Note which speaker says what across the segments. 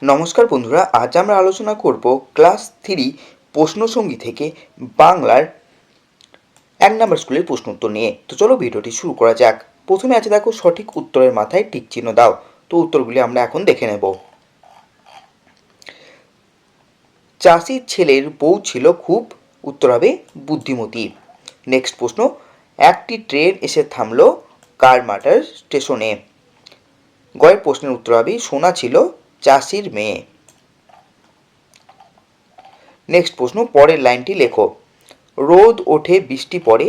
Speaker 1: নমস্কার বন্ধুরা, আজ আমরা আলোচনা করব ক্লাস 3 প্রশ্নসঙ্গী থেকে বাংলার 1 নম্বর স্কুলের প্রশ্ন উত্তর নিয়ে। তো চলো ভিডিওটি শুরু করা যাক। প্রথমে আছে দেখো সঠিক উত্তরের মাথায় টিক চিহ্ন দাও। তো উত্তরগুলি আমরা এখন দেখে নেব। চাষির ছেলের বউ ছিল খুব, উত্তর হবে বুদ্ধিমতী। নেক্সট প্রশ্ন, একটি ট্রেন এসে থামলো কারমাটার স্টেশনে। গয়ের প্রশ্নের উত্তর হবে সোনা ছিল চাষির মেয়ে। নেক্সট প্রশ্ন, পরের লাইনটি লেখো। রোদ ওঠে বৃষ্টি পড়ে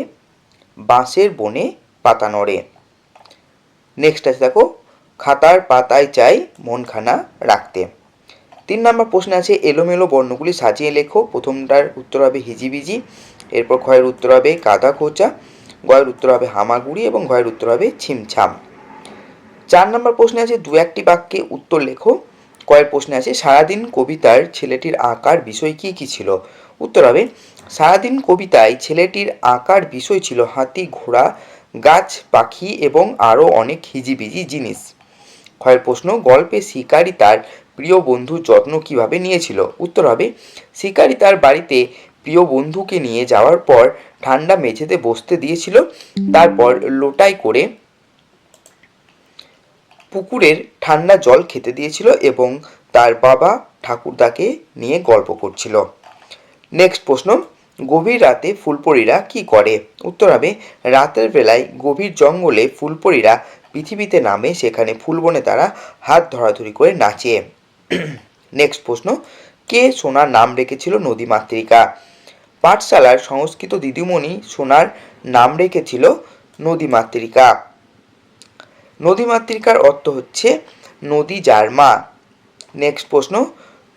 Speaker 1: বাঁশের বনে পাতা নড়ে। নেক্সট আছে দেখো, খাতার পাতায় চাই মনখানা রাখতে। 3 নম্বর প্রশ্ন আছে এলোমেলো বর্ণগুলি সাজিয়ে লেখো। প্রথমটার উত্তর হবে হিজিবিজি, এরপর ক্ষয়ের উত্তর হবে কাদা খোঁচা, গয়ের উত্তর হবে হামাগুড়ি এবং ঘয়ের উত্তর হবে ছিমছাম। 4 নম্বর প্রশ্নে আছে দু একটি বাক্যে উত্তর লেখো। কয়ের প্রশ্নে আছে সারাদিন কবিতার ছেলেটির আঁকার বিষয় কি কি ছিল। উত্তর হবে সারাদিন কবিতায় ছেলেটির আঁকার বিষয় ছিল হাতি, ঘোড়া, গাছ, পাখি এবং আরও অনেক হিজিবিজি জিনিস। ক্ষয়ের প্রশ্ন, গল্পে শিকারী তার প্রিয় বন্ধুর যত্ন কিভাবে নিয়েছিল। উত্তর হবে শিকারী তার বাড়িতে প্রিয় বন্ধুকে নিয়ে যাওয়ার পর ঠান্ডা মেঝেতে বসতে দিয়েছিল, তারপর লোটায় করে পুকুরের ঠান্ডা জল খেতে দিয়েছিল এবং তার বাবা ঠাকুরদাকে নিয়ে গল্প করছিল। নেক্সট প্রশ্ন, গভীর রাতে ফুলপরীরা কি করে। উত্তর হবে রাতের বেলায় গভীর জঙ্গলে ফুলপরীরা পৃথিবীতে নামে, সেখানে ফুলবনে তারা হাত ধরাধরি করে নাচে। নেক্সট প্রশ্ন, কে সোনার নাম রেখেছিল নদীমাতৃকা। পাঠশালার সংস্কৃত দিদিমণি সোনার নাম রেখেছিল নদীমাতৃকা। নদীমাতৃকার অর্থ হচ্ছে নদী যার মা। নেক্সট প্রশ্ন,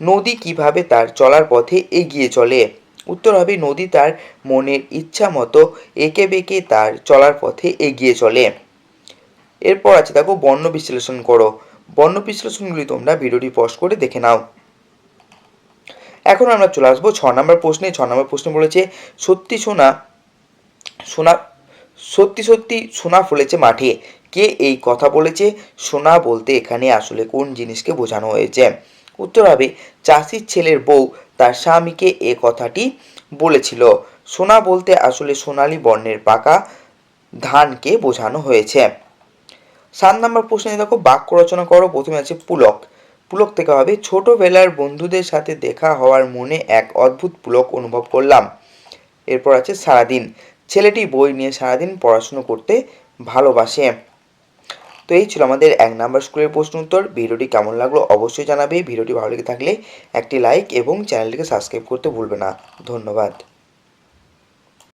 Speaker 1: নদী কিভাবে তার চলার পথে এগিয়ে চলে। উত্তর হবে নদী তার মনের ইচ্ছা মতো এঁকে বেঁকে তার চলার পথে এগিয়ে চলে। এরপর আছে দেখো বর্ণ বিশ্লেষণ করো। বর্ণ বিশ্লেষণগুলি তোমরা ভিডিওটি পজ করে দেখে নাও। এখন আমরা চলে আসবো 6 নম্বর প্রশ্নে। 6 নম্বর প্রশ্ন বলেছে সত্যি সোনা সোনা সত্যি সত্যি সোনা ফলেছে মাঠে, কে এই কথা বলেছে। সোনা বলতে এখানে আসলে কোন জিনিসকে বোঝানো হয়েছে। উত্তর হবে চাষির ছেলের বউ তার স্বামীকে এ কথাটি বলেছিল। সোনা বলতে আসলে সোনালী বর্ণের পাকা ধানকে বোঝানো হয়েছে। 7 নম্বর প্রশ্নে দেখো বাক্য রচনা করো। প্রথমে আছে পুলক। পুলক থেকে হবে ছোটবেলার বন্ধুদের সাথে দেখা হওয়ার মনে এক অদ্ভুত পুলক অনুভব করলাম। এরপর আছে সারাদিন, ছেলেটি বই নিয়ে সারাদিন পড়াশুনো করতে ভালোবাসে। তো এই ছিল আমাদের 1 নম্বর স্কুলের প্রশ্ন উত্তর। ভিডিওটি কেমন লাগলো অবশ্যই জানাবে। ভিডিওটি ভালো লেগে থাকলে একটি লাইক এবং চ্যানেলটিকে সাবস্ক্রাইব করতে ভুলবে না। ধন্যবাদ।